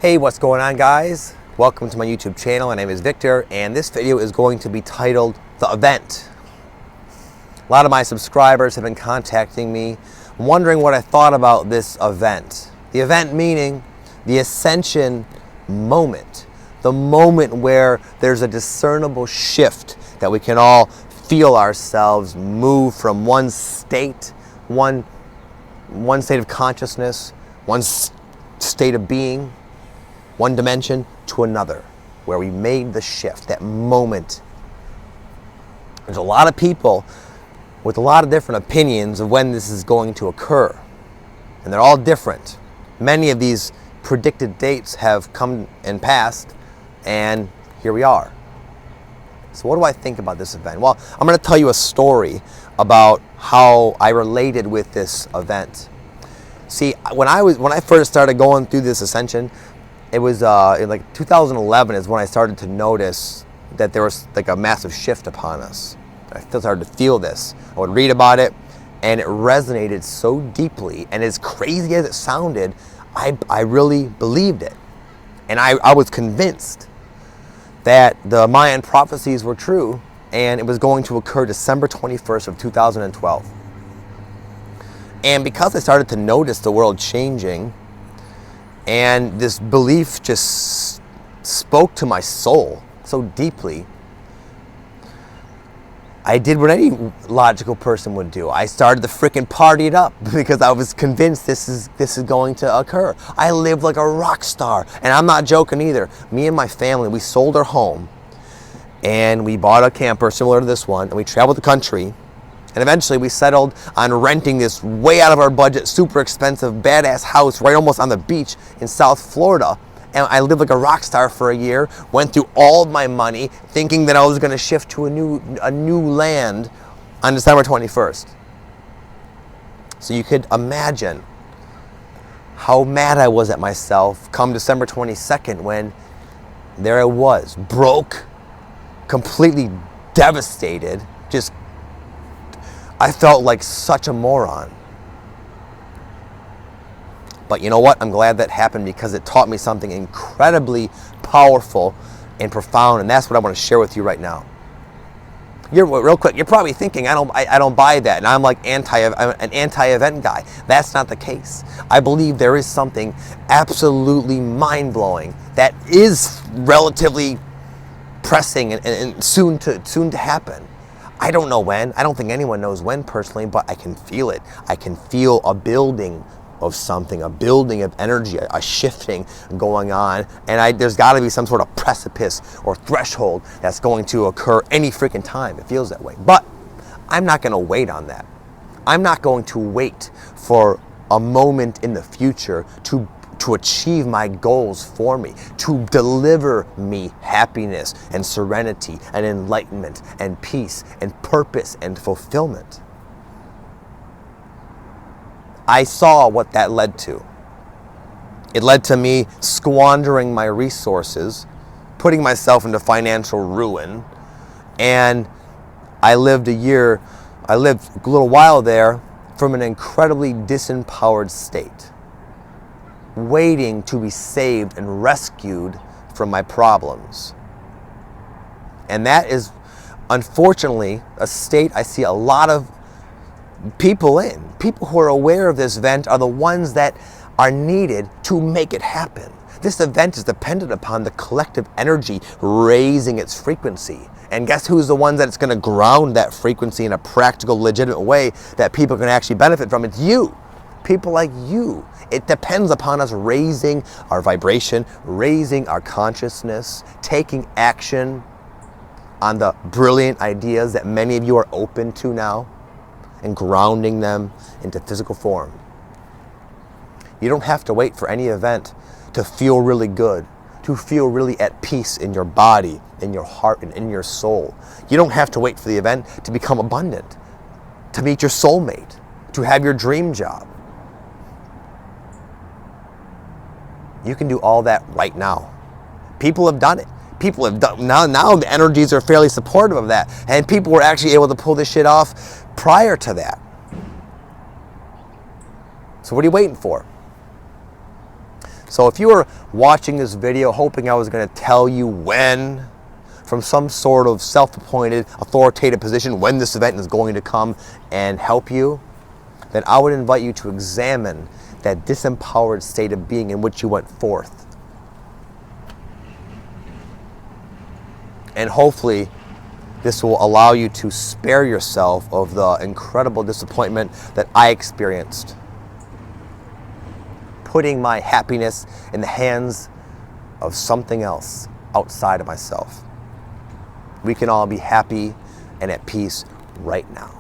Hey, what's going on, guys? Welcome to my YouTube channel. My name is Victor, and this video is going to be titled The Event. A lot of my subscribers have been contacting me wondering what I thought about this event. The event meaning the Ascension moment. The moment where there's a discernible shift that we can all feel ourselves move from one state, one state of consciousness, one state of being, one dimension to another, where we made the shift, that moment. There's a lot of people with a lot of different opinions of when this is going to occur, and they're all different. Many of these predicted dates have come and passed, and here we are. So what do I think about this event? Well, I'm going to tell you a story about how I related with this event. See, when I first started going through this Ascension, it was in like 2011 is when I started to notice that there was like a massive shift upon us. I started to feel this. I would read about it, and it resonated so deeply. And as crazy as it sounded, I really believed it. And I was convinced that the Mayan prophecies were true, and it was going to occur December 21st of 2012. And because I started to notice the world changing, and this belief just spoke to my soul so deeply, I did what any logical person would do. I started to freaking party it up because I was convinced this is going to occur. I lived like a rock star, and I'm not joking either. Me and my family, we sold our home, and we bought a camper similar to this one, and we traveled the country. And eventually we settled on renting this way out of our budget, super expensive, badass house right almost on the beach in South Florida. And I lived like a rock star for a year, went through all of my money thinking that I was going to shift to a new land on December 21st. So you could imagine how mad I was at myself come December 22nd when there I was, broke, completely devastated, just I felt like such a moron. But you know what? I'm glad that happened because it taught me something incredibly powerful and profound, and that's what I want to share with you right now. Real quick, you're probably thinking, I don't buy that, and I'm like an anti-event guy. That's not the case. I believe there is something absolutely mind-blowing that is relatively pressing and soon to happen. I don't know when. I don't think anyone knows when personally, but I can feel it. I can feel a building of something, a building of energy, a shifting going on, and there's got to be some sort of precipice or threshold that's going to occur any freaking time. It feels that way. But I'm not going to wait on that. I'm not going to wait for a moment in the future to achieve my goals for me, to deliver me happiness and serenity and enlightenment and peace and purpose and fulfillment. I saw what that led to. It led to me squandering my resources, putting myself into financial ruin, and I lived a little while there from an incredibly disempowered state, waiting to be saved and rescued from my problems. And that is, unfortunately, a state I see a lot of people in. People who are aware of this event are the ones that are needed to make it happen. This event is dependent upon the collective energy raising its frequency. And guess who's the ones that's going to ground that frequency in a practical, legitimate way that people can actually benefit from? It's you. People like you. It depends upon us raising our vibration, raising our consciousness, taking action on the brilliant ideas that many of you are open to now, and grounding them into physical form. You don't have to wait for any event to feel really good, to feel really at peace in your body, in your heart, and in your soul. You don't have to wait for the event to become abundant, to meet your soulmate, to have your dream job. You can do all that right now. People have done it. People have done now the energies are fairly supportive of that, and people were actually able to pull this shit off prior to that. So what are you waiting for? So if you were watching this video hoping I was going to tell you when, from some sort of self-appointed authoritative position, when this event is going to come and help you, then I would invite you to examine that disempowered state of being in which you went forth. And hopefully this will allow you to spare yourself of the incredible disappointment that I experienced, putting my happiness in the hands of something else outside of myself. We can all be happy and at peace right now.